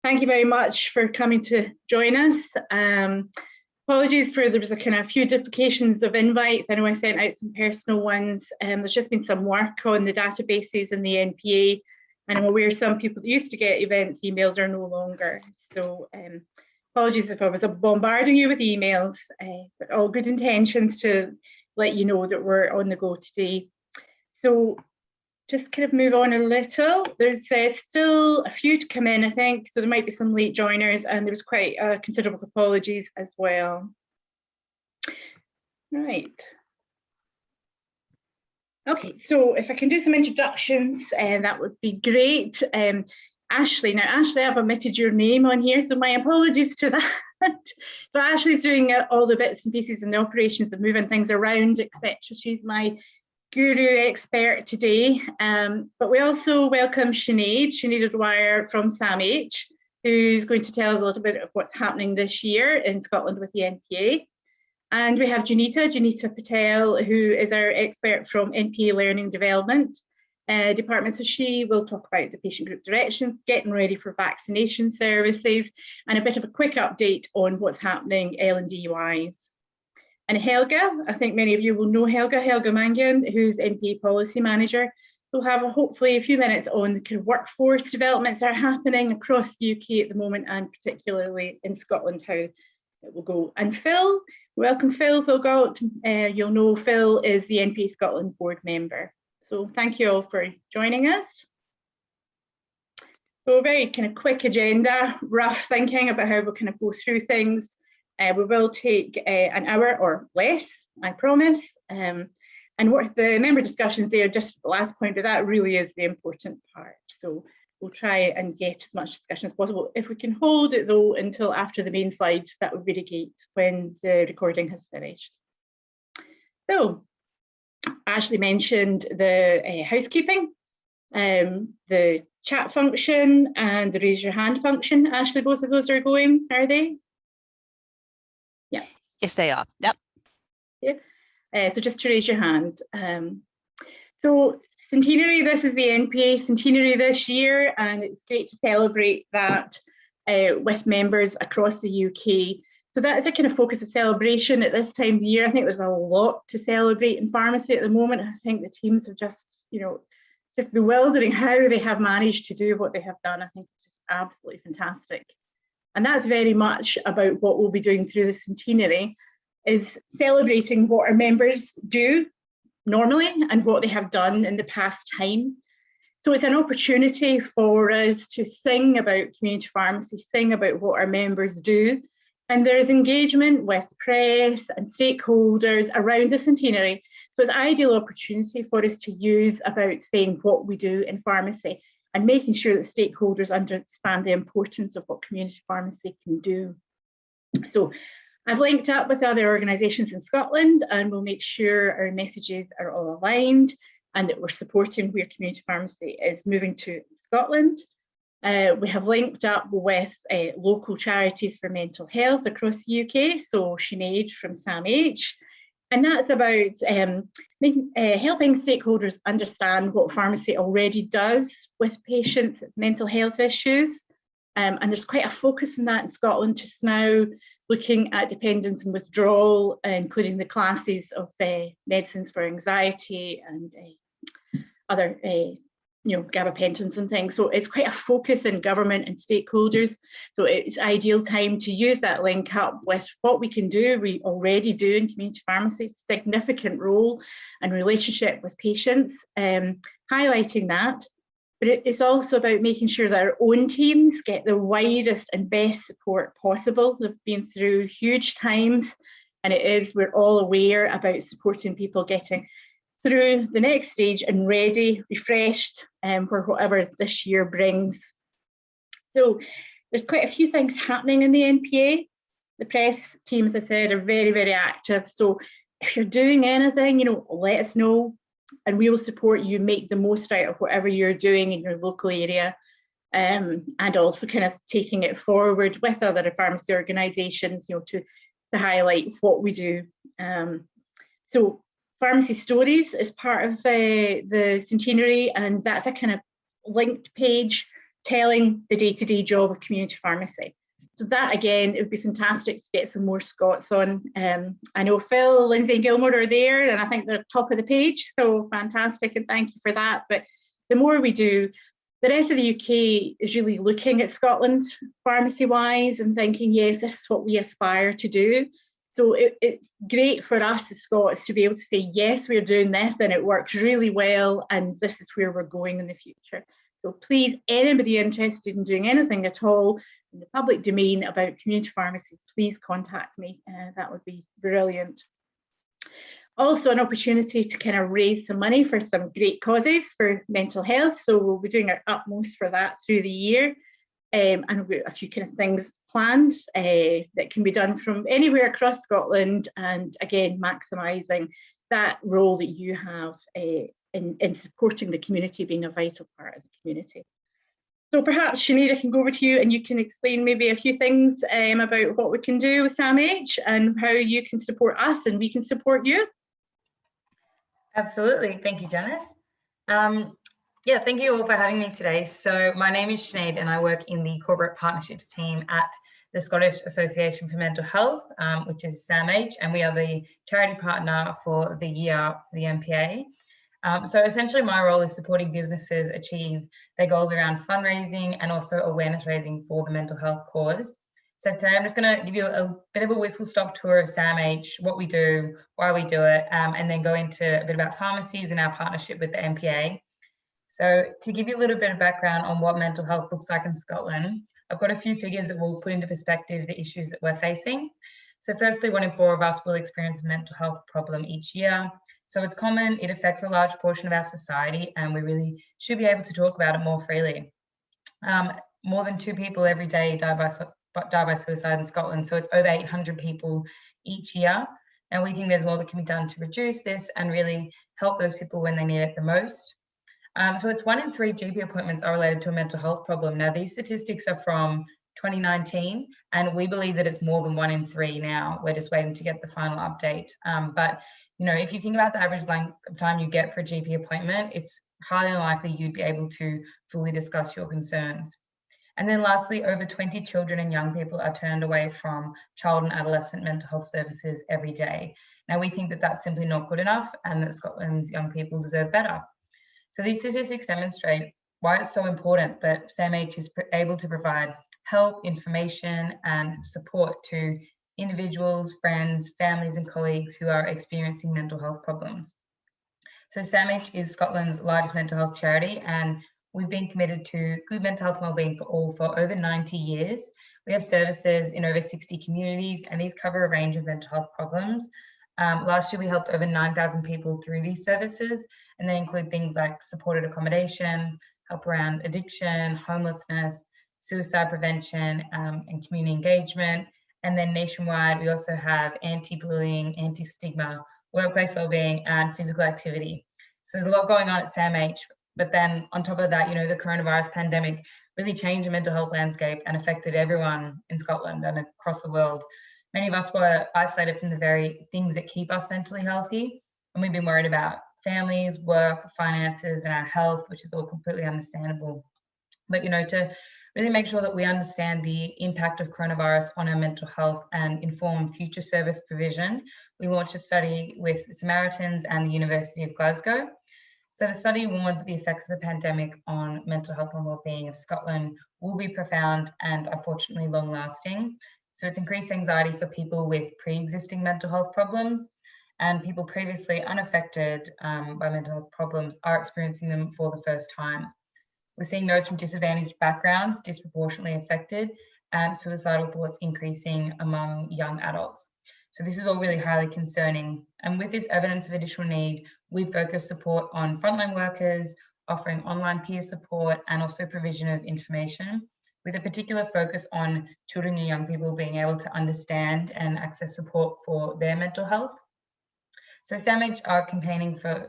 thank you very much for coming to join us. Apologies for there was a kind of few duplications of invites. I know I sent out some personal ones. There's just been some work on the databases in the NPA, and I'm aware some people that used to get events emails are no longer. So apologies if I was bombarding you with emails, but all good intentions to let you know that we're on the go today. So just kind of move on a little. There's still a few to come in, I think, so there might be some late joiners, and there's quite considerable apologies as well. Right. Okay, so if I can do some introductions, that would be great. Ashley, now Ashley, I've omitted your name on here, so my apologies to that. But Ashley's doing all the bits and pieces and the operations of moving things around, etc. She's my guru expert today, but we also welcome Sinead O'Dwyer from SAMH, who's going to tell us a little bit of what's happening this year in Scotland with the NPA. And we have Janita Patel, who is our expert from NPA Learning Development Department. So she will talk about the patient group directions, getting ready for vaccination services, and a bit of a quick update on what's happening L&D-wise. And Helga, I think many of you will know Helga Mangan, who's NPA Policy Manager. We'll have hopefully a few minutes on the kind of workforce developments that are happening across the UK at the moment, and particularly in Scotland, how it will go. And Phil, welcome Phil Galt. You'll know Phil is the NPA Scotland board member. So thank you all for joining us. So a very kind of quick agenda, rough thinking about how we'll kind of go through things. We will take an hour or less, I promise. And what the member discussions there, just the last point of that really is the important part. So we'll try and get as much discussion as possible. If we can hold it though until after the main slides, that would be great when the recording has finished. So Ashley mentioned the housekeeping, the chat function and the raise your hand function. Ashley, both of those are going, are they? Yeah. Yes, they are. Yep. Yeah. So just to raise your hand. So centenary, this is the NPA centenary this year, and it's great to celebrate that with members across the UK. So that is a kind of focus of celebration at this time of year. I think there's a lot to celebrate in pharmacy at the moment. I think the teams have just, just bewildering how they have managed to do what they have done. I think it's just absolutely fantastic. And that's very much about what we'll be doing through the centenary, is celebrating what our members do normally and what they have done in the past time. So it's an opportunity for us to sing about community pharmacy, sing about what our members do. And there's engagement with press and stakeholders around the centenary. So it's an ideal opportunity for us to use about saying what we do in pharmacy and making sure that stakeholders understand the importance of what community pharmacy can do. So I've linked up with other organisations in Scotland, and we'll make sure our messages are all aligned and that we're supporting where community pharmacy is moving to Scotland. We have linked up with local charities for mental health across the UK, so Sinead from SAMH. And that's about helping stakeholders understand what pharmacy already does with patients' mental health issues. And there's quite a focus on that in Scotland just now, looking at dependence and withdrawal, including the classes of medicines for anxiety and other gabapentins and things. So it's quite a focus in government and stakeholders. So it's ideal time to use that link up with what we can do. We already do in community pharmacy, significant role and relationship with patients, highlighting that. But it's also about making sure that our own teams get the widest and best support possible. They've been through huge times, and we're all aware about supporting people getting through the next stage and ready, refreshed for whatever this year brings. So there's quite a few things happening in the NPA. The press team, as I said, are very, very active. So if you're doing anything, let us know, and we will support you, make the most out of whatever you're doing in your local area, and also kind of taking it forward with other pharmacy organisations, to highlight what we do. So Pharmacy Stories is part of the centenary, and that's a kind of linked page telling the day-to-day job of community pharmacy. So that, again, it would be fantastic to get some more Scots on. I know Phil, Lindsay and Gilmore are there, and I think they're top of the page, so fantastic, and thank you for that. But the more we do, the rest of the UK is really looking at Scotland pharmacy-wise and thinking, yes, this is what we aspire to do. So it's great for us as Scots to be able to say, yes, we're doing this and it works really well, and this is where we're going in the future. So please, anybody interested in doing anything at all in the public domain about community pharmacy, please contact me. That would be brilliant. Also an opportunity to kind of raise some money for some great causes for mental health. So we'll be doing our utmost for that through the year. And we've got a few kind of things planned that can be done from anywhere across Scotland. And again, maximising that role that you have in supporting the community, being a vital part of the community. So perhaps, Sinead, I can go over to you and you can explain maybe a few things about what we can do with SAMH and how you can support us and we can support you. Absolutely. Thank you, Janice. Yeah, thank you all for having me today. So my name is Sinead and I work in the corporate partnerships team at the Scottish Association for Mental Health, which is SAMH, and we are the charity partner for the year for the NPA. So essentially my role is supporting businesses achieve their goals around fundraising and also awareness raising for the mental health cause. So today I'm just going to give you a bit of a whistle-stop tour of SAMH, what we do, why we do it, and then go into a bit about pharmacies and our partnership with the NPA. So to give you a little bit of background on what mental health looks like in Scotland, I've got a few figures that will put into perspective the issues that we're facing. So firstly, 1 in 4 of us will experience a mental health problem each year. So it's common, it affects a large portion of our society, and we really should be able to talk about it more freely. More than 2 people every day die by suicide in Scotland, so it's over 800 people each year. And we think there's more that can be done to reduce this and really help those people when they need it the most. So it's 1 in 3 GP appointments are related to a mental health problem. Now, these statistics are from 2019, and we believe that it's more than 1 in 3 now. We're just waiting to get the final update. But you know, if you think about the average length of time you get for a GP appointment, it's highly unlikely you'd be able to fully discuss your concerns. And then lastly, over 20 children and young people are turned away from child and adolescent mental health services every day. Now, we think that that's simply not good enough and that Scotland's young people deserve better. So these statistics demonstrate why it's so important that SAMH is able to provide help, information, and support to individuals, friends, families, and colleagues who are experiencing mental health problems. So SAMH is Scotland's largest mental health charity, and we've been committed to good mental health and wellbeing for all for over 90 years. We have services in over 60 communities, and these cover a range of mental health problems. Last year, we helped over 9,000 people through these services, and they include things like supported accommodation, help around addiction, homelessness, suicide prevention, and community engagement. And then nationwide, we also have anti-bullying, anti-stigma, workplace wellbeing, and physical activity. So there's a lot going on at SAMH. But then on top of that, you know, the coronavirus pandemic really changed the mental health landscape and affected everyone in Scotland and across the world. Many of us were isolated from the very things that keep us mentally healthy. And we've been worried about families, work, finances, and our health, which is all completely understandable. But, you know, to really make sure that we understand the impact of coronavirus on our mental health and inform future service provision, we launched a study with Samaritans and the University of Glasgow. So the study warns that the effects of the pandemic on mental health and wellbeing of Scotland will be profound and unfortunately long-lasting. So it's increased anxiety for people with pre-existing mental health problems, and people previously unaffected by mental health problems are experiencing them for the first time. We're seeing those from disadvantaged backgrounds disproportionately affected, and suicidal thoughts increasing among young adults. So this is all really highly concerning. And with this evidence of additional need, we focus support on frontline workers, offering online peer support, and also provision of information, with a particular focus on children and young people being able to understand and access support for their mental health. So SAMH are campaigning for a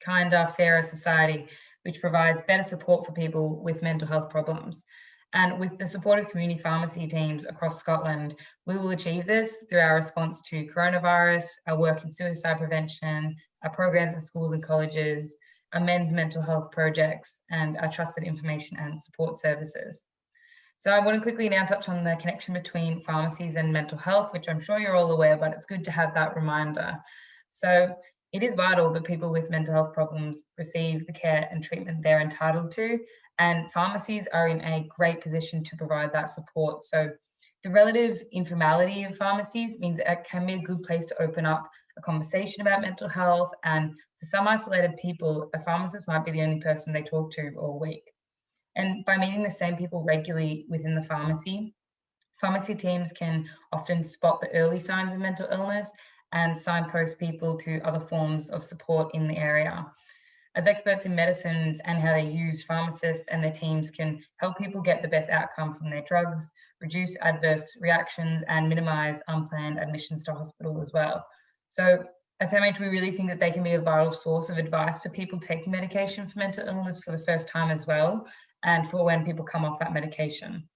kinder, fairer society, which provides better support for people with mental health problems. And with the support of community pharmacy teams across Scotland, we will achieve this through our response to coronavirus, our work in suicide prevention, our programs in schools and colleges, our men's mental health projects, and our trusted information and support services. So I want to quickly now touch on the connection between pharmacies and mental health, which I'm sure you're all aware, but it's good to have that reminder. So it is vital that people with mental health problems receive the care and treatment they're entitled to, and pharmacies are in a great position to provide that support. So the relative informality of pharmacies means it can be a good place to open up a conversation about mental health, and for some isolated people, a pharmacist might be the only person they talk to all week. And by meeting the same people regularly within the pharmacy teams can often spot the early signs of mental illness and signpost people to other forms of support in the area. As experts in medicines and how they use, pharmacists and their teams can help people get the best outcome from their drugs, reduce adverse reactions, and minimize unplanned admissions to hospital as well. So at SAMH, we really think that they can be a vital source of advice for people taking medication for mental illness for the first time as well, and for when people come off that medication.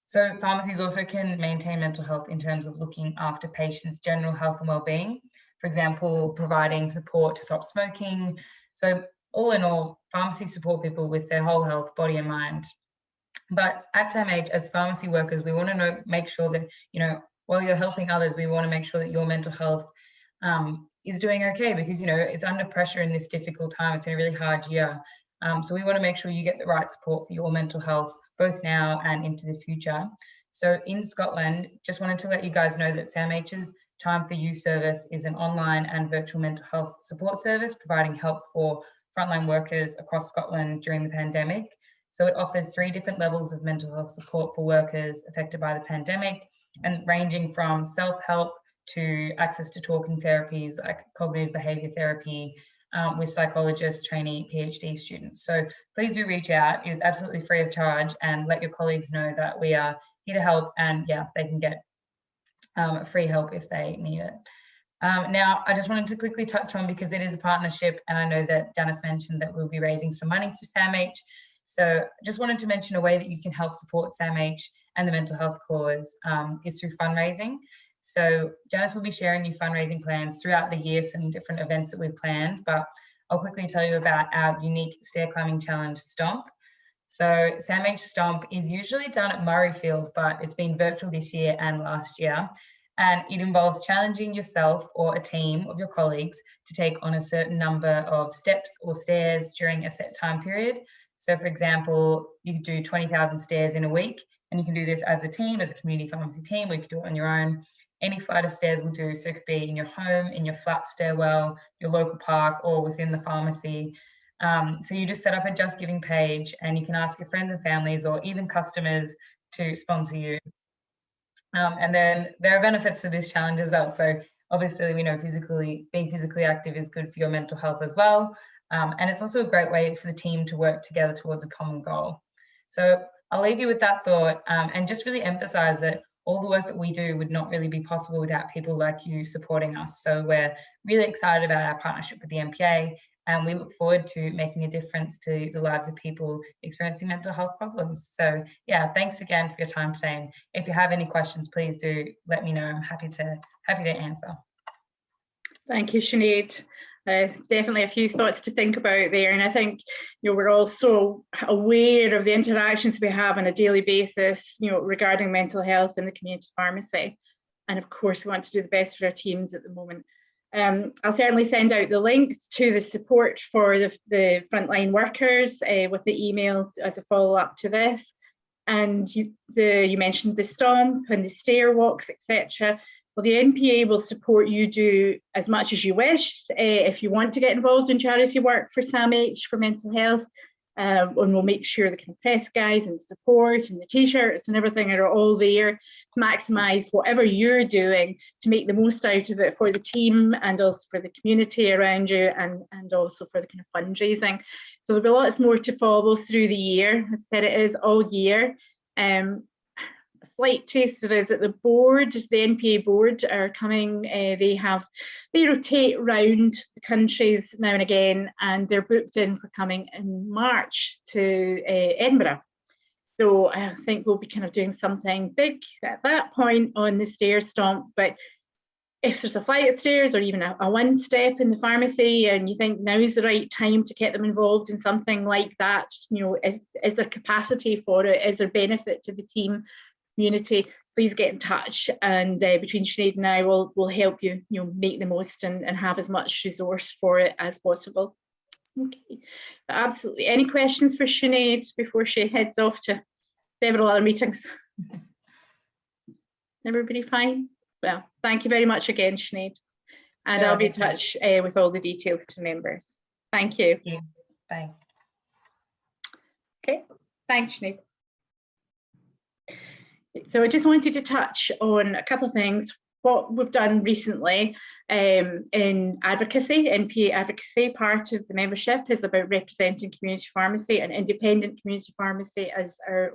So pharmacies also can maintain mental health in terms of looking after patients' general health and well-being. For example, providing support to stop smoking. So all in all, pharmacies support people with their whole health, body and mind. But at SAMH, as pharmacy workers, we want to make sure that, while you're helping others, we want to make sure that your mental health is doing okay, because, it's under pressure in this difficult time. It's been a really hard year. So we want to make sure you get the right support for your mental health, both now and into the future. So in Scotland, just wanted to let you guys know that SAMH's Time for You service is an online and virtual mental health support service, providing help for frontline workers across Scotland during the pandemic. So it offers 3 different levels of mental health support for workers affected by the pandemic, and ranging from self-help to access to talking therapies like cognitive behaviour therapy, with psychologists, trainee PhD students. So please do reach out. It is absolutely free of charge, and let your colleagues know that we are here to help, and they can get free help if they need it. Now, I just wanted to quickly touch on, because it is a partnership, and I know that Janice mentioned that we'll be raising some money for SAMH. So just wanted to mention a way that you can help support SAMH and the mental health cause is through fundraising. So Janice will be sharing new fundraising plans throughout the year, some different events that we've planned, but I'll quickly tell you about our unique stair climbing challenge, Stomp. So SAMH Stomp is usually done at Murrayfield, but it's been virtual this year and last year. And it involves challenging yourself or a team of your colleagues to take on a certain number of steps or stairs during a set time period. So for example, you could do 20,000 stairs in a week, and you can do this as a team, as a community pharmacy team, or you could do it on your own. Any flight of stairs will do, so it could be in your home, in your flat stairwell, your local park, or within the pharmacy. So you just set up a Just Giving page, and you can ask your friends and families or even customers to sponsor you. And then there are benefits to this challenge as well. So obviously we know being physically active is good for your mental health as well. And it's also a great way for the team to work together towards a common goal. So I'll leave you with that thought, and just really emphasize that all the work that we do would not really be possible without people like you supporting us. So we're really excited about our partnership with the NPA, and we look forward to making a difference to the lives of people experiencing mental health problems. So thanks again for your time today. And if you have any questions, please do let me know. I'm happy to answer. Thank you, Sinead. Definitely a few thoughts to think about there. And I think, we're also aware of the interactions we have on a daily basis, regarding mental health in the community pharmacy. And of course, we want to do the best for our teams at the moment. I'll certainly send out the links to the support for the frontline workers with the email as a follow-up to this. And you mentioned the Stomp and the stair walks, etc. Well, the NPA will support you do as much as you wish. If you want to get involved in charity work for SAMH for mental health, and we'll make sure the kind of press guys and support and the t-shirts and everything are all there to maximise whatever you're doing to make the most out of it for the team and also for the community around you, and also for the kind of fundraising. So there'll be lots more to follow through the year. As I said, it is all year. A slight taster is that the board, the NPA board, are coming. They rotate round the countries now and again, and they're booked in for coming in March to Edinburgh. So I think we'll be kind of doing something big at that point on the stair Stomp. But if there's a flight of stairs or even a one step in the pharmacy and you think now is the right time to get them involved in something like that, is there capacity for it? Is there benefit to the team community? Please get in touch, and between Sinead and I will help you, make the most and have as much resource for it as possible. Okay, absolutely. Any questions for Sinead before she heads off to several other meetings? Everybody fine? Well, thank you very much again, Sinead. And I'll be in touch with all the details to members. Thank you. Thank you. Bye. Okay, thanks, Sinead. So I just wanted to touch on a couple of things. What we've done recently in advocacy, NPA advocacy, part of the membership is about representing community pharmacy and independent community pharmacy as our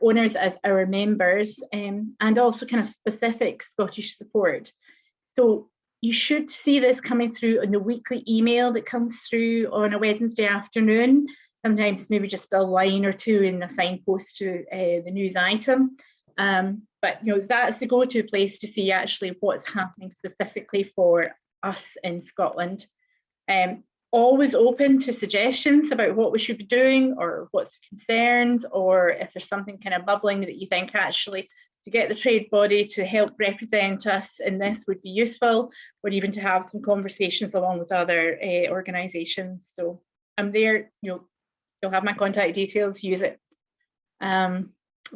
owners, as our members, and also kind of specific Scottish support. So you should see this coming through in the weekly email that comes through on a Wednesday afternoon. Sometimes it's maybe just a line or two in the signpost to the news item. But that's the go-to place to see actually what's happening specifically for us in Scotland. Always open to suggestions about what we should be doing or what's concerns, or if there's something kind of bubbling that you think actually to get the trade body to help represent us in this would be useful, or even to have some conversations along with other organisations. So I'm there, you'll have my contact details, use it.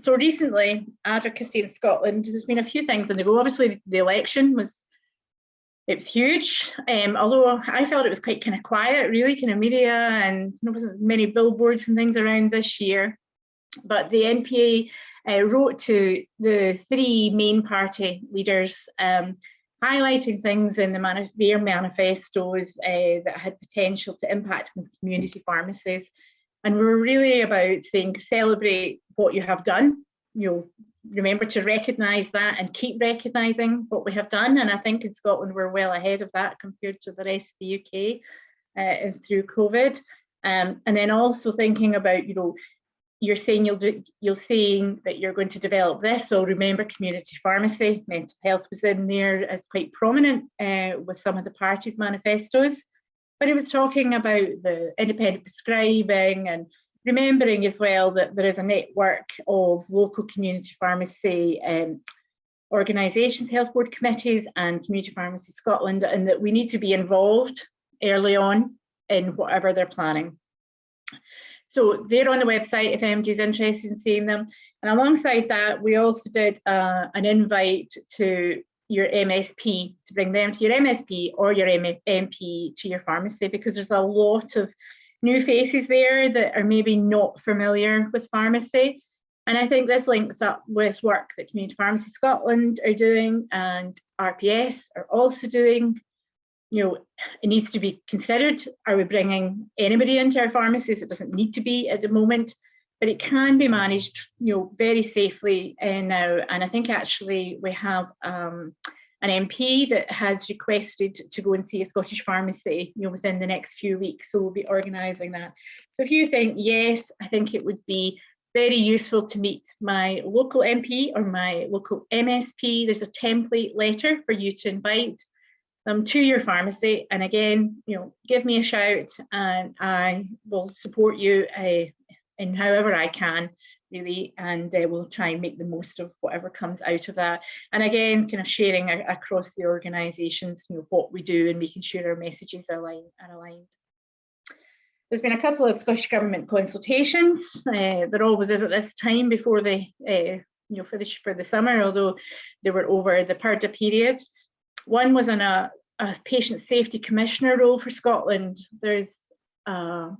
So recently, advocacy in Scotland, there's been a few things on the go. Obviously, the election was huge, although I felt it was quite kind of quiet, really, kind of media, and there wasn't many billboards and things around this year. But the NPA wrote to the three main party leaders, highlighting things in their manifestos that had potential to impact on community pharmacies. And we were really about saying, celebrate what you have done, remember to recognise that and keep recognising what we have done. And I think in Scotland we're well ahead of that compared to the rest of the UK through COVID. And then also thinking about, you're saying you're saying that you're going to develop this. So remember community pharmacy, mental health was in there as quite prominent with some of the parties' manifestos. But it was talking about the independent prescribing and remembering as well that there is a network of local community pharmacy organisations, health board committees and Community Pharmacy Scotland, and that we need to be involved early on in whatever they're planning. So they're on the website if MD is interested in seeing them. And alongside that, we also did an invite to your MSP, to bring them to your MSP or your MP to your pharmacy, because there's a lot of new faces there that are maybe not familiar with pharmacy. And I think this links up with work that Community Pharmacy Scotland are doing and RPS are also doing. It needs to be considered. Are we bringing anybody into our pharmacies? It doesn't need to be at the moment, but it can be managed, very safely now. And I think actually we have an MP that has requested to go and see a Scottish pharmacy, within the next few weeks. So we'll be organising that. So if you think, yes, I think it would be very useful to meet my local MP or my local MSP, there's a template letter for you to invite them to your pharmacy. And again, give me a shout and I will support you in however I can, really, and we'll try and make the most of whatever comes out of that. And again, kind of sharing across the organisations, what we do and making sure our messages are aligned. There's been a couple of Scottish Government consultations. There always is at this time before the, for the summer, although they were over the purdah period. One was on a patient safety commissioner role for Scotland. There's a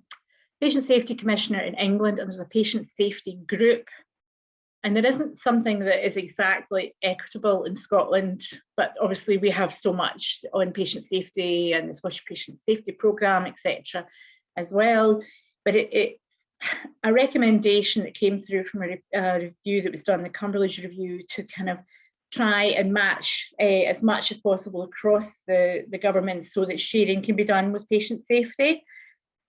patient safety commissioner in England and there's a patient safety group. And there isn't something that is exactly equitable in Scotland, but obviously we have so much on patient safety and the Scottish Patient Safety Programme, etc. as well. But a recommendation that came through from a review that was done, the Cumberledge Review, to kind of try and match as much as possible across the government so that sharing can be done with patient safety.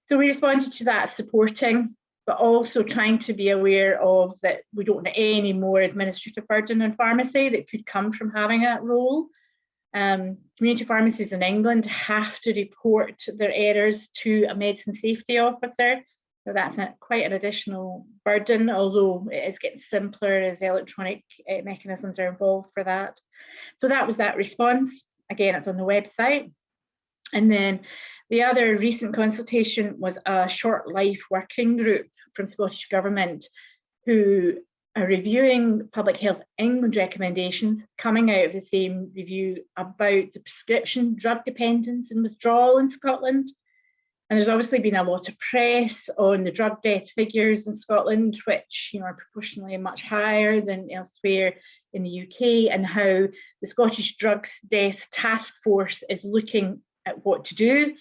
So we responded to that, supporting, but also trying to be aware of that we don't want any more administrative burden on pharmacy that could come from having that role. Community pharmacies in England have to report their errors to a medicine safety officer. So that's quite an additional burden, although it is getting simpler as electronic mechanisms are involved for that. So that was that response. Again, it's on the website. And then the other recent consultation was a short life working group from Scottish Government who are reviewing Public Health England recommendations coming out of the same review about the prescription drug dependence and withdrawal in Scotland. And there's obviously been a lot of press on the drug death figures in Scotland, which are proportionally much higher than elsewhere in the UK, and how the Scottish Drug Death Task Force is looking at what to do.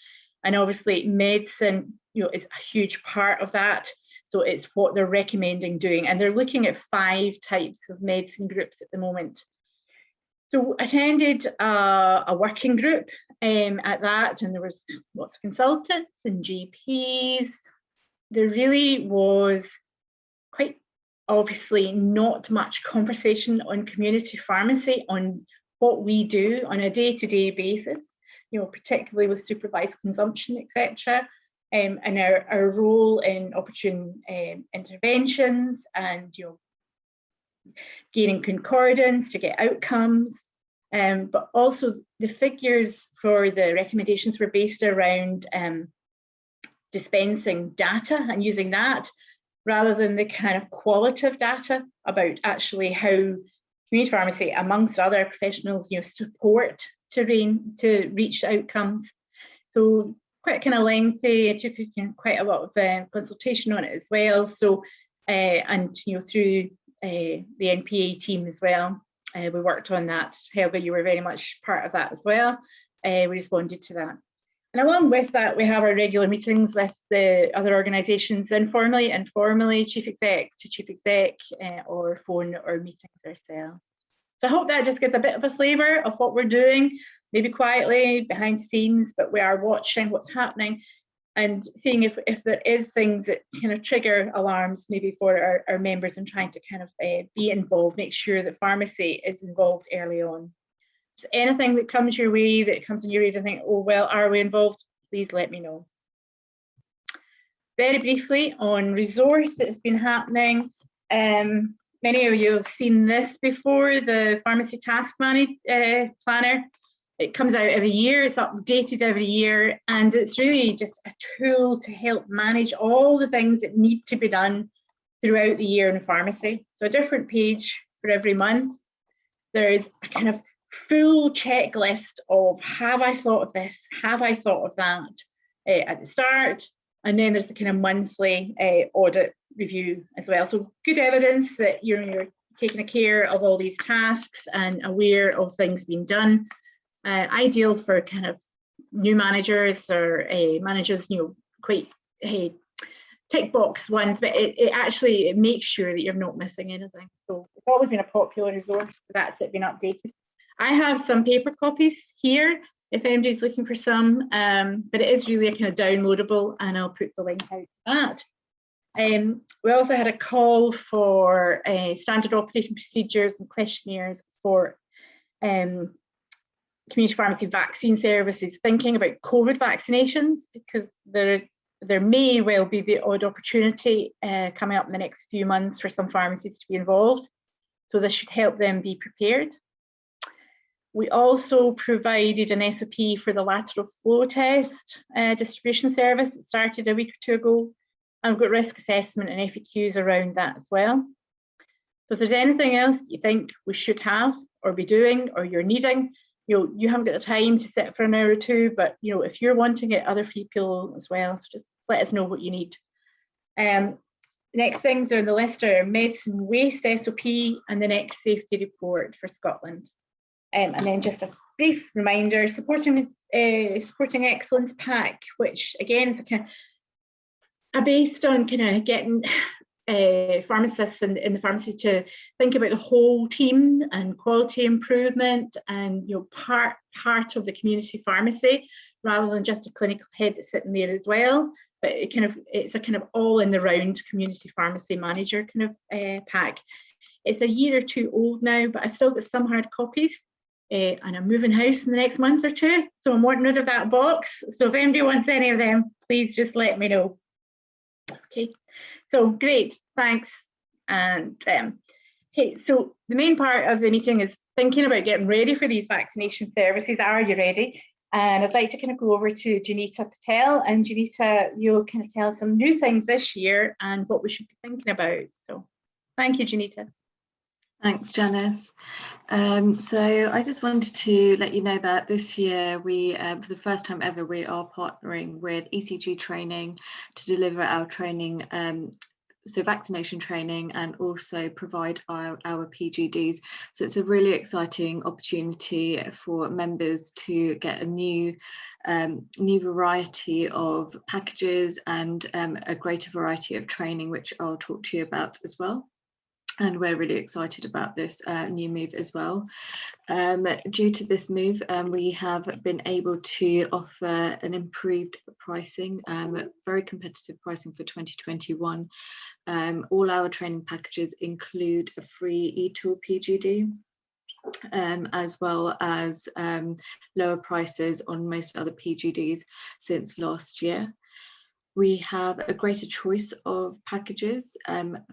And obviously medicine is a huge part of that. So it's what they're recommending doing. And they're looking at 5 types of medicine groups at the moment. So attended a working group at that, and there was lots of consultants and GPs. There really was quite obviously not much conversation on community pharmacy, on what we do on a day-to-day basis, particularly with supervised consumption, etc. And our role in opportune interventions and gaining concordance to get outcomes. But also the figures for the recommendations were based around dispensing data and using that rather than the kind of qualitative data about actually how community pharmacy, amongst other professionals, support to reach outcomes. So quite kind of lengthy. It took quite a lot of consultation on it as well. So and through the NPA team as well, we worked on that. Helga, you were very much part of that as well. We responded to that. And along with that, we have our regular meetings with the other organisations, informally, chief exec to chief exec, or phone or meetings ourselves. So I hope that just gives a bit of a flavour of what we're doing, maybe quietly behind the scenes, but we are watching what's happening and seeing if there is things that kind of trigger alarms maybe for our members, and trying to kind of be involved, make sure that pharmacy is involved early on. If there's anything that comes your way, that comes in your way to think, oh, well, are we involved? Please let me know. Very briefly on resource that's been happening. Many of you have seen this before, the Pharmacy Task Planner. It comes out every year, it's updated every year, and it's really just a tool to help manage all the things that need to be done throughout the year in pharmacy. So a different page for every month. There's a kind of full checklist of, have I thought of this? Have I thought of that at the start? And then there's the kind of monthly audit review as well. So good evidence that you're taking care of all these tasks and aware of things being done. Ideal for kind of new managers or managers, quite tick box ones, but it makes sure that you're not missing anything. So it's always been a popular resource. So that's it, been updated. I have some paper copies here if anybody's looking for some, but it is really a kind of downloadable, and I'll put the link out to that. We also had a call for standard operating procedures and questionnaires for community pharmacy vaccine services, thinking about COVID vaccinations, because there may well be the odd opportunity coming up in the next few months for some pharmacies to be involved. So this should help them be prepared. We also provided an SOP for the lateral flow test distribution service. It started a week or two ago, and we've got risk assessment and FAQs around that as well. So if there's anything else you think we should have or be doing, or you're needing, you haven't got the time to sit for an hour or two, but if you're wanting it, other people as well. So just let us know what you need. Next things on the list are medicine waste SOP and the next safety report for Scotland. And then just a brief reminder, supporting excellence pack, which again is a kind of based on kind of getting pharmacists in the pharmacy to think about the whole team and quality improvement, and part of the community pharmacy rather than just a clinical head that's sitting there as well. But it's a kind of all in the round community pharmacy manager kind of pack. It's a year or two old now, but I still got some hard copies. and I'm moving house in the next month or two, so I'm wanting rid of that box. So if anybody wants any of them, please just let me know. Okay, so great, thanks. And okay, so the main part of the meeting is thinking about getting ready for these vaccination services. Are you ready? And I'd like to kind of go over to Janita Patel, and Janita, you'll kind of tell us some new things this year and what we should be thinking about. So thank you, Janita. Thanks, Janice. So I just wanted to let you know that this year we, for the first time ever, we are partnering with ECG Training to deliver our training, so vaccination training, and also provide our PGDs. So it's a really exciting opportunity for members to get a new variety of packages and a greater variety of training, which I'll talk to you about as well. And we're really excited about this new move as well. Due to this move, we have been able to offer an improved pricing, very competitive pricing for 2021. All our training packages include a free eTool PGD, as well as lower prices on most other PGDs since last year. We have a greater choice of packages.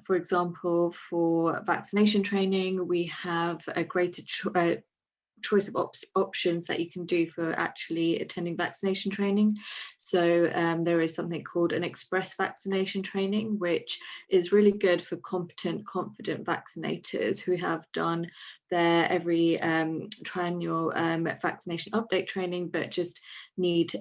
For example, for vaccination training, we have a greater choice of options that you can do for actually attending vaccination training. So there is something called an express vaccination training, which is really good for competent, confident vaccinators who have done their every triennial vaccination update training, but just need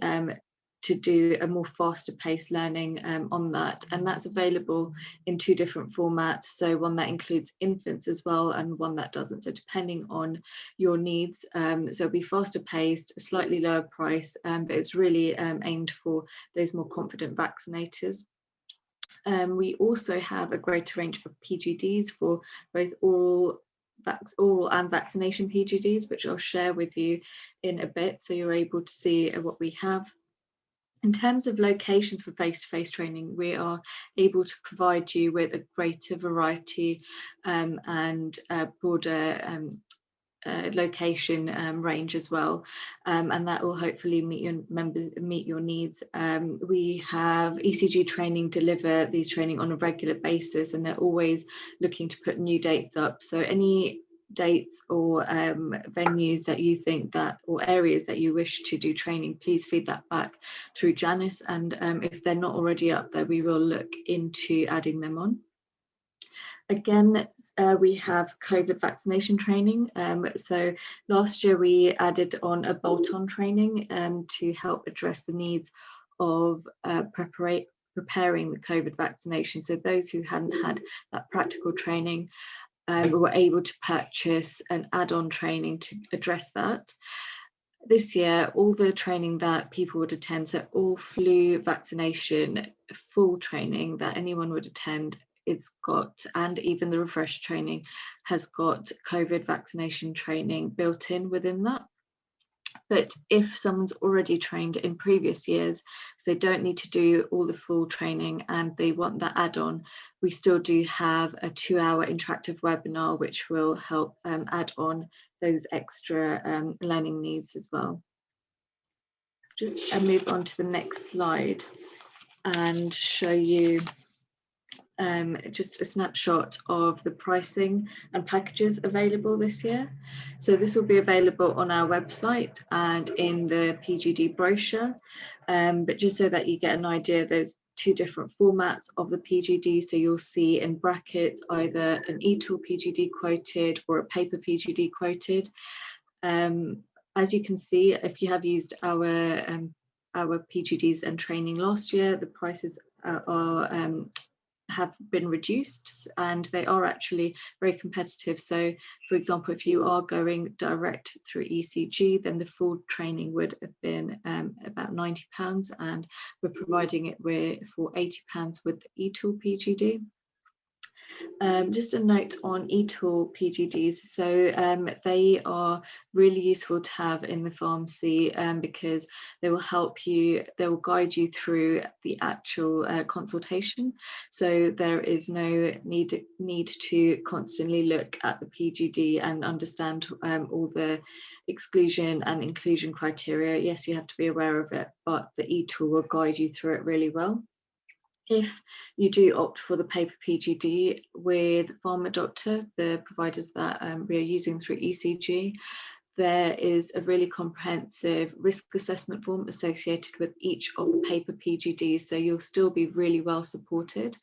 to do a more faster paced learning on that, and that's available in two different formats, so one that includes infants as well and one that doesn't, so depending on your needs. So it'll be faster paced, slightly lower price, but it's really aimed for those more confident vaccinators. We also have a greater range of PGDs for both oral and vaccination PGDs, which I'll share with you in a bit, so you're able to see what we have. In terms of locations for face-to-face training, we are able to provide you with a greater variety and broader location range as well, and that will hopefully meet your needs. We have ECG Training deliver these training on a regular basis, and they're always looking to put new dates up. So any dates or venues that you think that, or areas that you wish to do training, please feed that back through Janice, and if they're not already up there, we will look into adding them on. Again, we have COVID vaccination training. So last year we added on a bolt-on training to help address the needs of preparing the COVID vaccination. So those who hadn't had that practical training were able to purchase an add-on training to address that. This year, all the training that people would attend, so all flu vaccination full training that anyone would attend, it's got, and even the refresher training has got COVID vaccination training built in within that. But if someone's already trained in previous years, so they don't need to do all the full training and they want that add-on, we still do have a 2-hour interactive webinar which will help add on those extra learning needs as well. Just move on to the next slide and show you just a snapshot of the pricing and packages available this year. So this will be available on our website and in the PGD brochure, but just so that you get an idea, there's two different formats of the PGD. So you'll see in brackets either an eTool PGD quoted or a paper PGD quoted. As you can see, if you have used our PGDs and training last year, the prices have been reduced and they are actually very competitive. So for example, if you are going direct through ECG, then the full training would have been about £90, and we're providing it for £80 with the eTool PGD. Just a note on eTool PGDs. So they are really useful to have in the pharmacy because they will help you, they will guide you through the actual consultation. So there is no need to constantly look at the PGD and understand all the exclusion and inclusion criteria. Yes, you have to be aware of it, but the eTool will guide you through it really well. If you do opt for the paper PGD with PharmaDoctor, the providers that we are using through ECG, there is a really comprehensive risk assessment form associated with each of the paper PGDs, so you'll still be really well supported.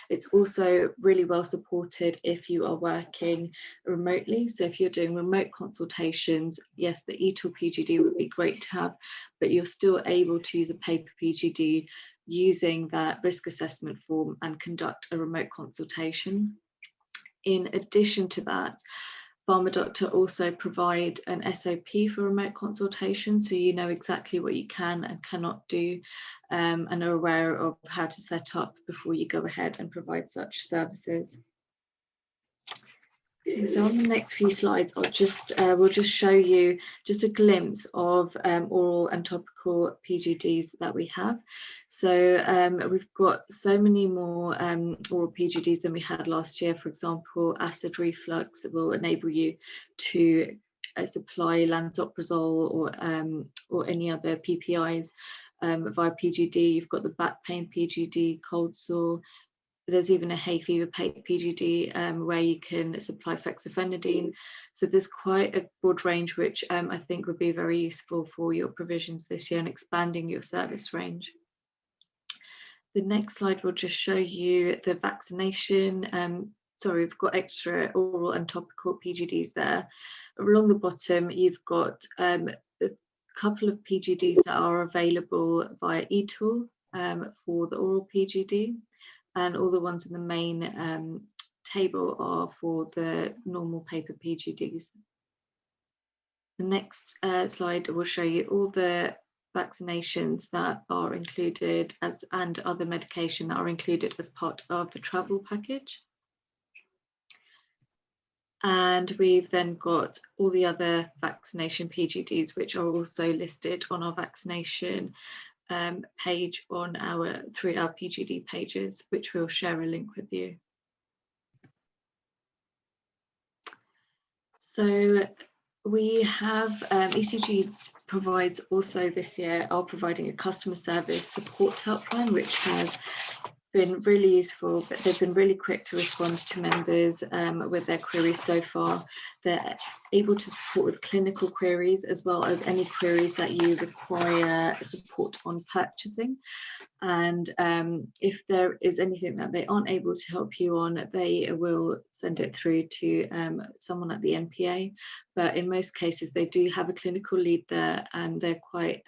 It's also really well supported if you are working remotely. So if you're doing remote consultations, yes, the eTool PGD would be great to have, but you're still able to use a paper PGD using that risk assessment form and conduct a remote consultation. In addition to that, PharmaDoctor also provide an SOP for remote consultation, so you know exactly what you can and cannot do and are aware of how to set up before you go ahead and provide such services. So on the next few slides, we'll just show you just a glimpse of oral and topical PGDs that we have. So we've got so many more oral PGDs than we had last year. For example, acid reflux will enable you to supply lansoprazole or any other PPIs via PGD. You've got the back pain PGD, cold sore. There's even a hay fever PGD where you can supply fexofenadine. So there's quite a broad range, which I think would be very useful for your provisions this year and expanding your service range. The next slide will just show you the vaccination. Sorry, we've got extra oral and topical PGDs there. Along the bottom, you've got a couple of PGDs that are available via eTool for the oral PGD. And all the ones in the main table are for the normal paper PGDs. The next slide will show you all the vaccinations that are included and other medication that are included as part of the travel package. And we've then got all the other vaccination PGDs, which are also listed on our vaccination page on our PGD pages, which we'll share a link with you. So we have ECG provides also this year are providing a customer service support helpline, which has been really useful, but they've been really quick to respond to members with their queries so far. They're able to support with clinical queries as well as any queries that you require support on purchasing. And if there is anything that they aren't able to help you on, they will send it through to someone at the NPA. But in most cases, they do have a clinical lead there and they're quite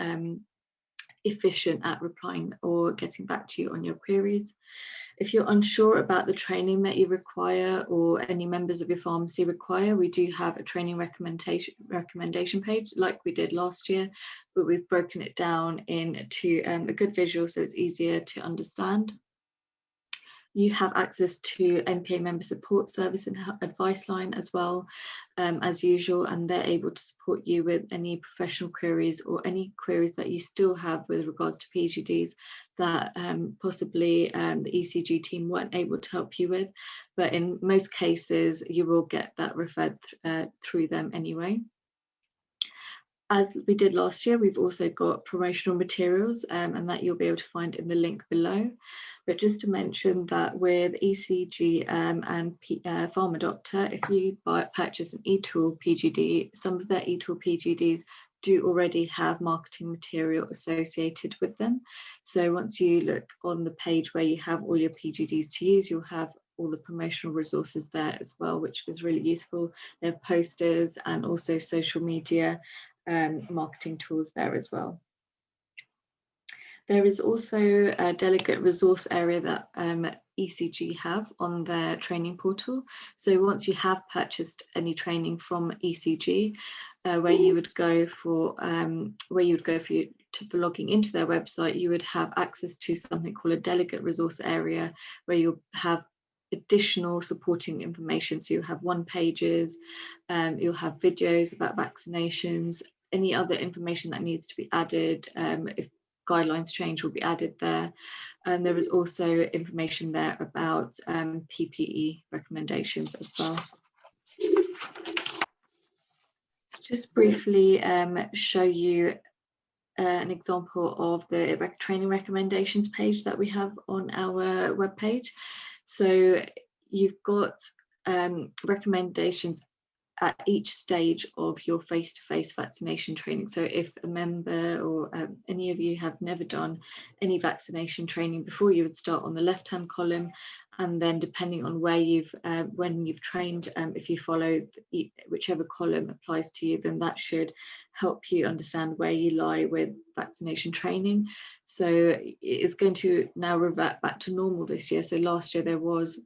efficient at replying or getting back to you on your queries. If you're unsure about the training that you require or any members of your pharmacy require, we do have a training recommendation page like we did last year, but we've broken it down into a good visual so it's easier to understand. You have access to NPA member support service and advice line as well as usual, and they're able to support you with any professional queries or any queries that you still have with regards to PGDs that possibly the ECG team weren't able to help you with. But in most cases, you will get that referred through them anyway. As we did last year, we've also got promotional materials and that you'll be able to find in the link below. But just to mention that with ECG and PharmaDoctor, if you purchase an eTool PGD, some of their eTool PGDs do already have marketing material associated with them. So once you look on the page where you have all your PGDs to use, you'll have all the promotional resources there as well, which is really useful. They have posters and also social media marketing tools there as well. There is also a delegate resource area that ECG have on their training portal. So once you have purchased any training from ECG, where you would go for logging into their website, you would have access to something called a delegate resource area, where you'll have additional supporting information. So you'll have one-pagers, you'll have videos about vaccinations, any other information that needs to be added. If guidelines change, will be added there. And there is also information there about PPE recommendations as well. So just briefly show you an example of the training recommendations page that we have on our webpage. So you've got recommendations at each stage of your face-to-face vaccination training. So if a member or any of you have never done any vaccination training before, you would start on the left-hand column, and then depending on where when you've trained, if you follow whichever column applies to you, then that should help you understand where you lie with vaccination training. So it's going to now revert back to normal this year. So last year there was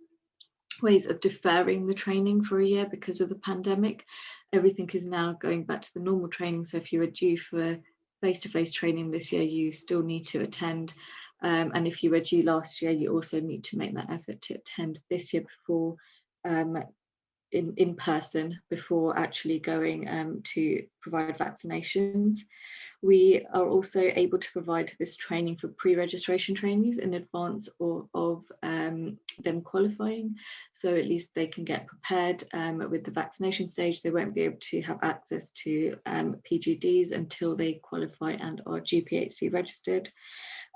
ways of deferring the training for a year because of the pandemic. Everything is now going back to the normal training. So if you were due for face-to-face training this year, you still need to attend. And if you were due last year, you also need to make that effort to attend this year before in person before actually going to provide vaccinations. We are also able to provide this training for pre-registration trainees in advance of them qualifying. So at least they can get prepared with the vaccination stage. They won't be able to have access to PGDs until they qualify and are GPHC registered.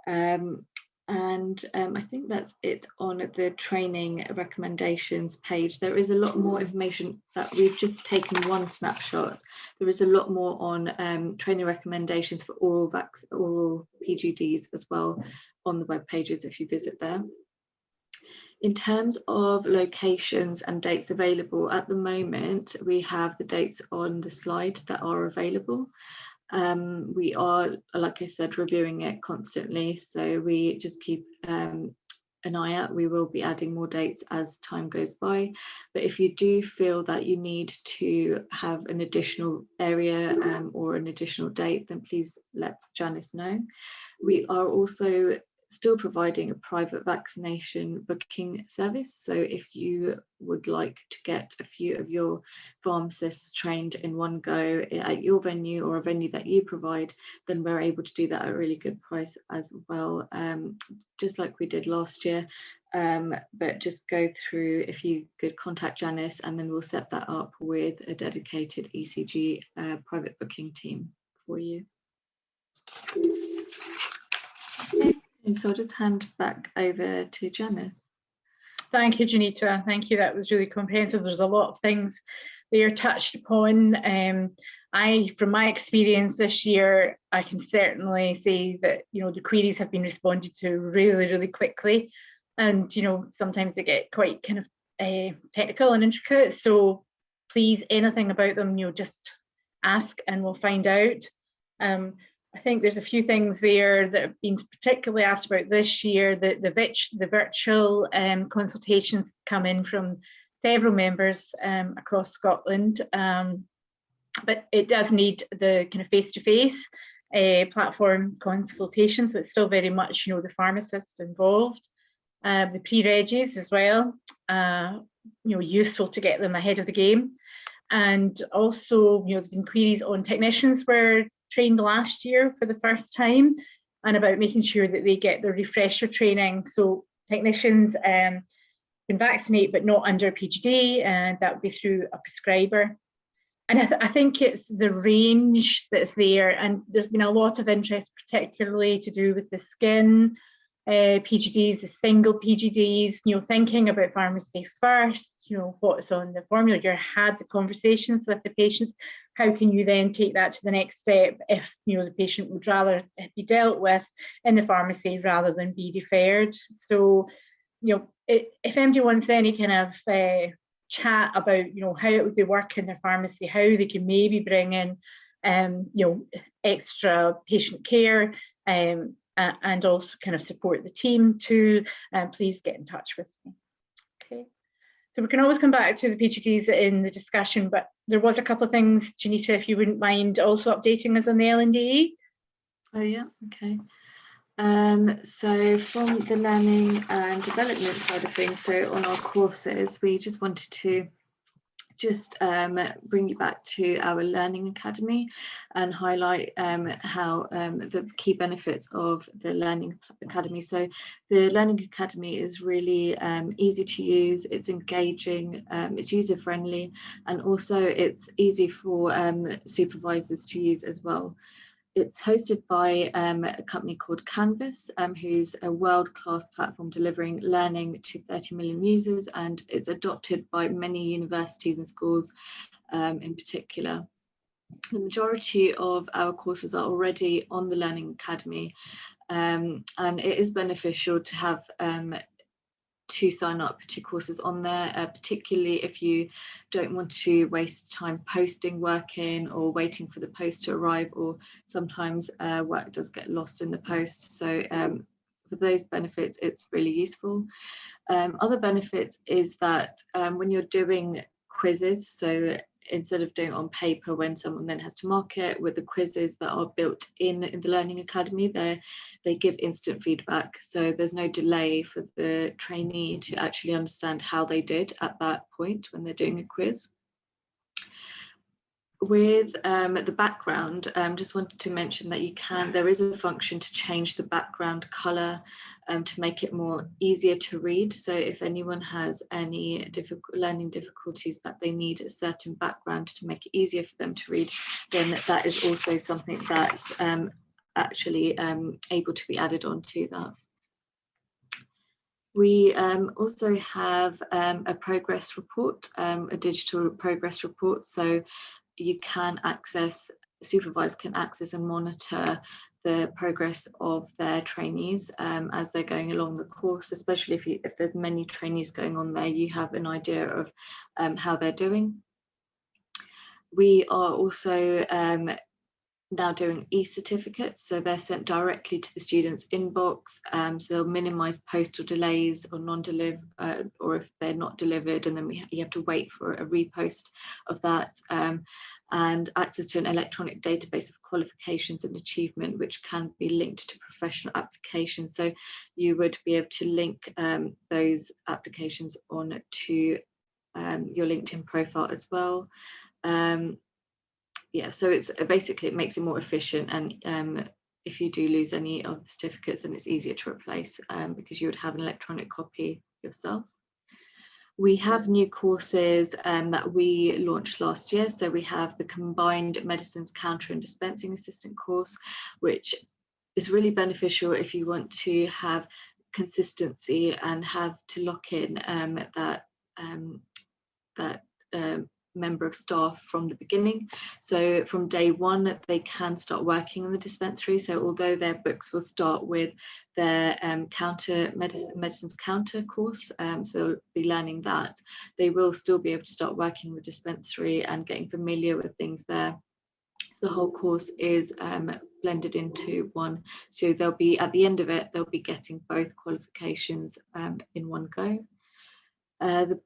I think that's it on the training recommendations page. There is a lot more information that we've just taken one snapshot. There is a lot more on training recommendations for oral PGDs as well on the web pages if you visit there. In terms of locations and dates available, at the moment we have the dates on the slide that are available. We are, like I said, reviewing it constantly, so we just keep an eye out. We will be adding more dates as time goes by, but if you do feel that you need to have an additional area or an additional date, then please let Janice know. We are also still providing a private vaccination booking service. So if you would like to get a few of your pharmacists trained in one go at your venue or a venue that you provide, then we're able to do that at a really good price as well, just like we did last year. But just go through, if you could contact Janice, and then we'll set that up with a dedicated ECG private booking team for you. Okay. So I'll just hand back over to Janice. Thank you, Janita. Thank you. That was really comprehensive. There's a lot of things there touched upon. From my experience this year, I can certainly say that, the queries have been responded to really, really quickly. And, sometimes they get quite kind of technical and intricate. So please, anything about them, just ask and we'll find out. I think there's a few things there that have been particularly asked about this year. The virtual consultations come in from several members across Scotland, but it does need the kind of face-to-face platform consultation, so it's still very much the pharmacist involved. The pre-regis as well, useful to get them ahead of the game. And also, there's been queries on technicians were trained last year for the first time, and about making sure that they get the refresher training. So technicians can vaccinate, but not under PGD, and that would be through a prescriber. And I think it's the range that's there, and there's been a lot of interest, particularly to do with the skin PGDs, the single PGDs, thinking about pharmacy first, what's on the formula. You had the conversations with the patients. How can you then take that to the next step if, the patient would rather be dealt with in the pharmacy rather than be referred? So, if anybody wants any kind of chat about, how it would be working in their pharmacy, how they can maybe bring in, extra patient care, and also kind of support the team too, please get in touch with me. Okay, so we can always come back to the PGDs in the discussion, but there was a couple of things, Janita, if you wouldn't mind also updating us on the LNDE. Oh yeah, okay. So from the learning and development side of things, so on our courses, we just wanted to bring you back to our Learning Academy and highlight how the key benefits of the Learning Academy. So the Learning Academy is really easy to use, it's engaging, it's user friendly, and also it's easy for supervisors to use as well. It's hosted by a company called Canvas, who's a world-class platform delivering learning to 30 million users, and it's adopted by many universities and schools in particular. The majority of our courses are already on the Learning Academy, and it is beneficial to have to sign up to courses on there, particularly if you don't want to waste time posting work in or waiting for the post to arrive, or sometimes work does get lost in the post. So for those benefits, it's really useful. Other benefits is that when you're doing quizzes, so instead of doing it on paper when someone then has to mark it, with the quizzes that are built in the Learning Academy, they give instant feedback. So there's no delay for the trainee to actually understand how they did at that point when they're doing a quiz. With the background, just wanted to mention that there is a function to change the background color to make it more easier to read. So if anyone has any learning difficulties that they need a certain background to make it easier for them to read, then that is also something that's actually able to be added onto that. We also have a progress report, a digital progress report. So you can access, supervisors can access and monitor the progress of their trainees as they're going along the course, especially if there's many trainees going on there, you have an idea of how they're doing. We are also now doing e-certificates, so they're sent directly to the student's inbox, so they'll minimize postal delays or non-deliver, or if they're not delivered, and then you have to wait for a repost of that, and access to an electronic database of qualifications and achievement, which can be linked to professional applications. So you would be able to link those applications on to your LinkedIn profile as well. Yeah, so it's basically, it makes it more efficient, and if you do lose any of the certificates, then it's easier to replace because you would have an electronic copy yourself. We have new courses that we launched last year. So we have the Combined Medicines Counter and Dispensing Assistant course, which is really beneficial if you want to have consistency and have to lock in that member of staff from the beginning. So from day one, they can start working in the dispensary. So although their books will start with their medicines counter course, so they'll be learning that, they will still be able to start working in the dispensary and getting familiar with things there. So the whole course is blended into one. So they'll be, at the end of it, they'll be getting both qualifications in one go. And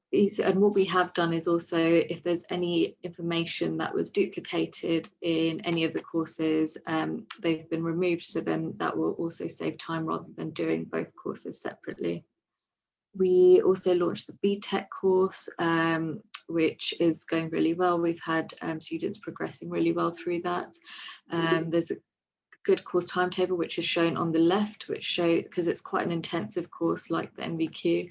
what we have done is also, if there's any information that was duplicated in any of the courses, they've been removed, so then that will also save time rather than doing both courses separately. We also launched the BTEC course, which is going really well. We've had students progressing really well through that. There's a good course timetable which is shown on the left, which show, because it's quite an intensive course like the NVQ,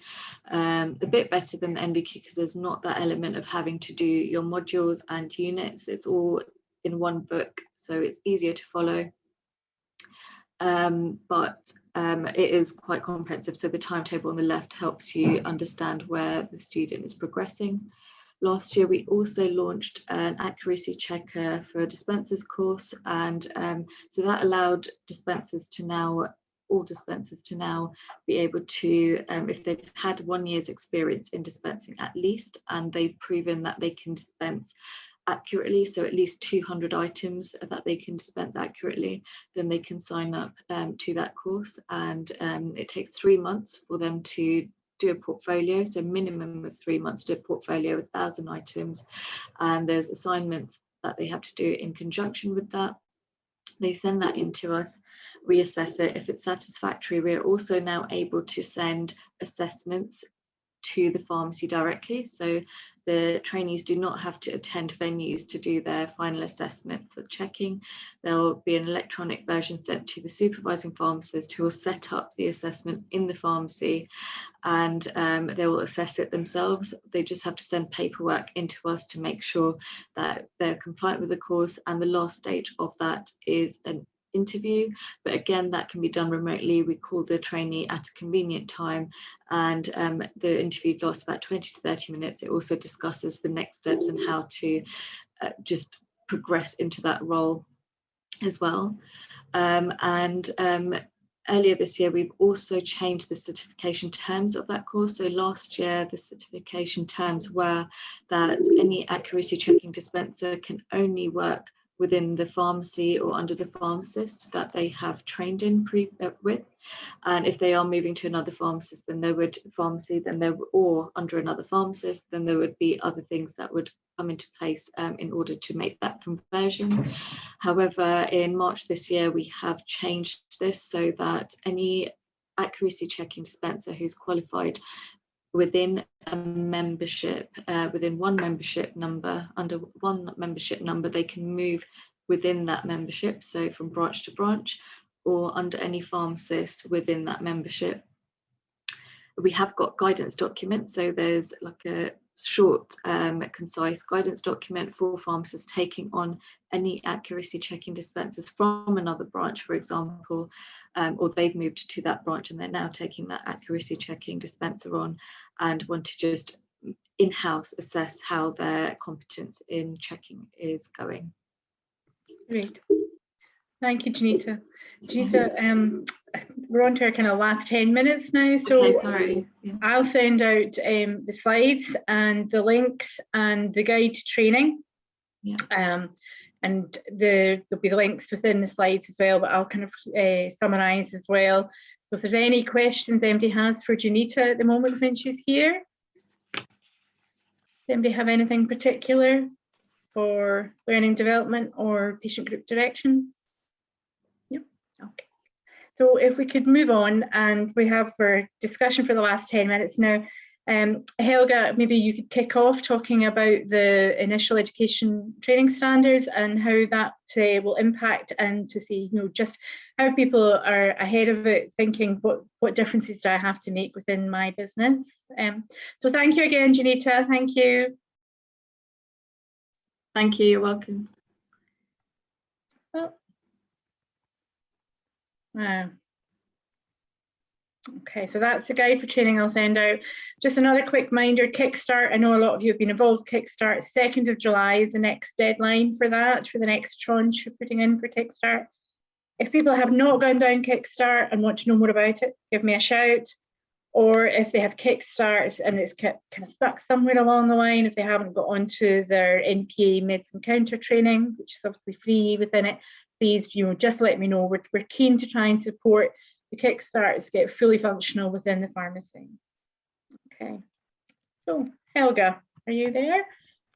a bit better than the NVQ because there's not that element of having to do your modules and units. It's all in one book, so it's easier to follow, but it is quite comprehensive, so the timetable on the left helps you understand where the student is progressing. Last year, we also launched an accuracy checker for a dispensers course, and so that allowed all dispensers to now be able to, if they've had 1 year's experience in dispensing at least, and they've proven that they can dispense accurately, so at least 200 items that they can dispense accurately, then they can sign up to that course, and it takes 3 months for them to do a portfolio, so minimum of 3 months to do a portfolio with 1,000 items, and there's assignments that they have to do in conjunction with that. They send that in to us, we assess it. If it's satisfactory, we're also now able to send assessments to the pharmacy directly. So the trainees do not have to attend venues to do their final assessment for checking. There'll be an electronic version sent to the supervising pharmacist who will set up the assessment in the pharmacy, and they will assess it themselves. They just have to send paperwork into us to make sure that they're compliant with the course, and the last stage of that is an interview, but again that can be done remotely. We call the trainee at a convenient time, and the interview lasts about 20 to 30 minutes. It also discusses the next steps and how to just progress into that role as well. Earlier this year, we've also changed the certification terms of that course. So last year, the certification terms were that any accuracy checking dispenser can only work within the pharmacy or under the pharmacist that they have trained in with. And if they are moving to another pharmacist, then there would or under another pharmacist, then there would be other things that would come into place in order to make that conversion. However, in March this year, we have changed this so that any accuracy checking dispenser who's qualified within a membership, within one membership number, under one membership number, they can move within that membership, so from branch to branch, or under any pharmacist within that membership. We have got guidance documents, so there's like a short, concise guidance document for pharmacists taking on any accuracy checking dispensers from another branch, for example, or they've moved to that branch and they're now taking that accuracy checking dispenser on and want to just in-house assess how their competence in checking is going. Great. Thank you, Janita. Janita, we're on to our kind of last 10 minutes now. So okay, sorry. Yeah. I'll send out the slides and the links and the guide to training. Yeah. And there'll be the links within the slides as well, but I'll kind of summarise as well. So if there's any questions anybody has for Janita at the moment when she's here. Does anybody have anything particular for learning development or patient group directions? Yep, okay. So if we could move on, and we have for discussion for the last 10 minutes now. Helga, maybe you could kick off talking about the initial education training standards and how that will impact, and to see, you know, just how people are ahead of it, thinking what differences do I have to make within my business. So thank you again, Janita. Thank you. Thank you. You're welcome. Oh. Wow. Okay, so that's the guide for training I'll send out. Just another quick reminder, Kickstart, I know a lot of you have been involved. Kickstart, 2nd of July is the next deadline for that, for the next tranche of putting in for Kickstart. If people have not gone down Kickstart and want to know more about it, give me a shout. Or if they have Kickstarts and it's kind of stuck somewhere along the line, if they haven't got onto their NPA medicine counter training, which is obviously free within it, please, you know, just let me know. We're keen to try and support the Kickstarts get fully functional within the pharmacy. Okay, so Helga, are you there?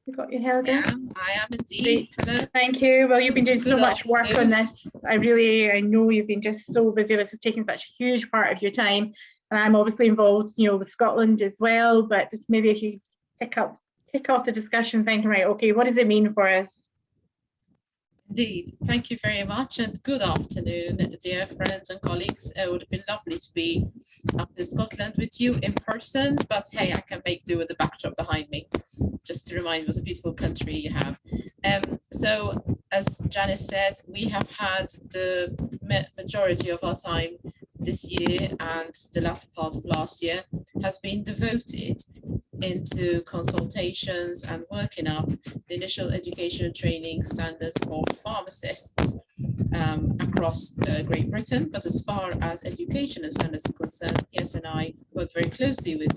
You got your Helga? Yeah, I am indeed. Hello. Thank you. Well, you've been doing so much work on afternoon. this. I know you've been just so busy. This has taken such a huge part of your time. And I'm obviously involved, you know, with Scotland as well, but maybe if you kick off the discussion thinking, right, okay, what does it mean for us? Indeed. Thank you very much, and good afternoon, dear friends and colleagues. It would have been lovely to be up in Scotland with you in person, but hey, I can make do with the backdrop behind me, just to remind you what a beautiful country you have. So, as Janice said, we have had the majority of our time this year, and the latter part of last year has been devoted into consultations and working up the initial education and training standards for pharmacists across Great Britain. But as far as education and standards are concerned, yes, and I work very closely with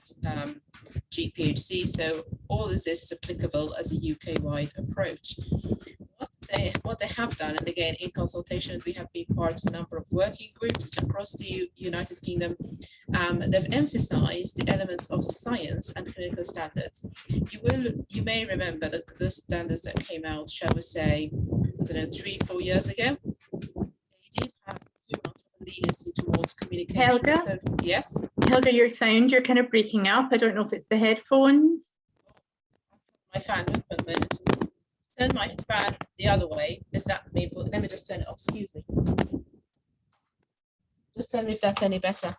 GPHC, so all of this is applicable as a UK-wide approach. What they have done, and again in consultation we have been part of a number of working groups across the United Kingdom, they've emphasized the elements of science and clinical standards. You may remember that the standards that came out, shall we say, I don't know, 3-4 years ago, leniency towards communication. Helga? So, yes. Helga, your sound, you're kind of breaking up. I don't know if it's the headphones. My fan, wait a minute. Turn my fan the other way. Is that maybe? Let me just turn it off. Excuse me. Just tell me if that's any better.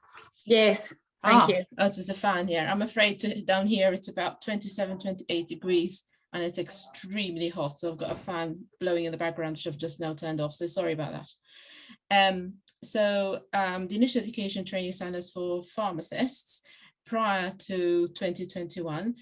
Yes, thank you. That was a fan here. I'm afraid down here it's about 27, 28 degrees and it's extremely hot. So I've got a fan blowing in the background, which I've just now turned off. So sorry about that. The initial education training standards for pharmacists prior to 2021,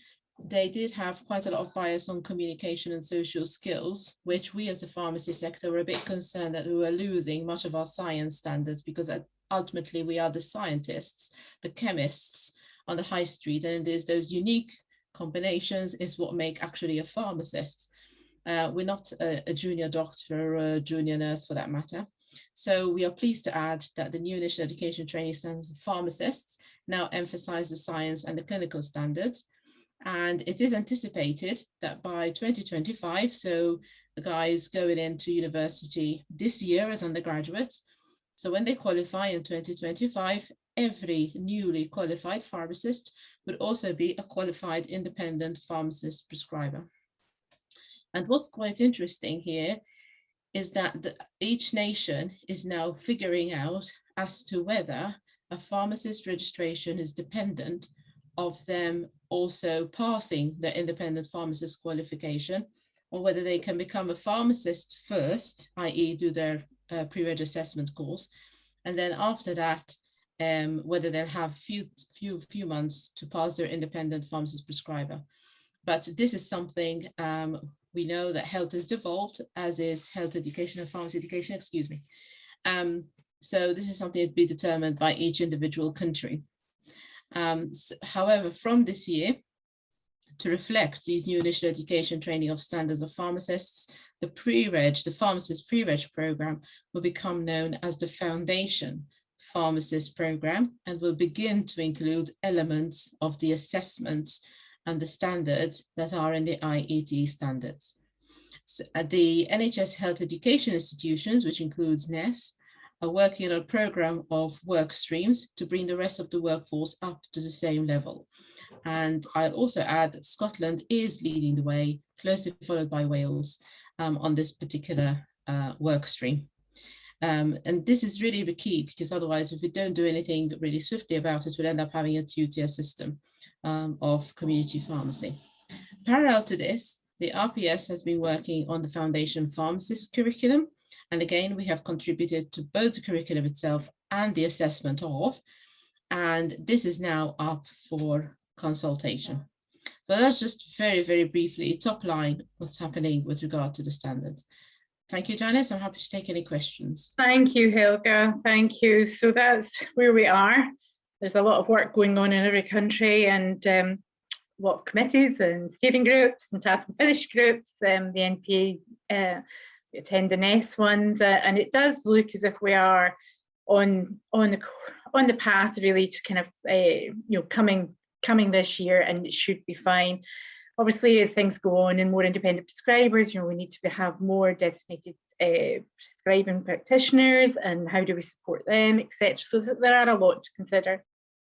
they did have quite a lot of bias on communication and social skills, which we as a pharmacy sector were a bit concerned that we were losing much of our science standards, because ultimately we are the scientists, the chemists on the high street, and it is those unique combinations is what make actually a pharmacist. We're not a junior doctor or a junior nurse for that matter. So we are pleased to add that the new initial education training standards for pharmacists now emphasize the science and the clinical standards. And it is anticipated that by 2025, so the guys going into university this year as undergraduates, so when they qualify in 2025, every newly qualified pharmacist would also be a qualified independent pharmacist prescriber. And what's quite interesting here is that each nation is now figuring out as to whether a pharmacist registration is dependent of them also passing the independent pharmacist qualification, or whether they can become a pharmacist first, i.e. do their pre-reg assessment course, and then after that, whether they'll have few months to pass their independent pharmacist prescriber. But this is something we know that health has devolved, as is health education and pharmacy education, excuse me. So this is something to be determined by each individual country. However, from this year, to reflect these new initial education training of standards of pharmacists, the pharmacist pre-reg program will become known as the Foundation Pharmacist Program, and will begin to include elements of the assessments and the standards that are in the IET standards. So, the NHS Health Education Institutions, which includes NES, are working on a program of work streams to bring the rest of the workforce up to the same level. And I'll also add that Scotland is leading the way, closely followed by Wales, on this particular work stream. And this is really the key, because otherwise, if we don't do anything really swiftly about it, we'll end up having a two-tier system of community pharmacy. Parallel to this, the RPS has been working on the Foundation Pharmacist curriculum. And again, we have contributed to both the curriculum itself and the assessment of, and this is now up for consultation. So that's just very, very briefly, top line, what's happening with regard to the standards. Thank you, Janice. I'm happy to take any questions. Thank you, Helga. Thank you. So that's where we are. There's a lot of work going on in every country, and a lot of committees and steering groups and task and finish groups. The NPA we attend the NES ones, and it does look as if we are on the path really to kind of coming this year, and it should be fine. Obviously, as things go on and more independent prescribers, we need to have more designated prescribing practitioners, and how do we support them, etc. So there are a lot to consider.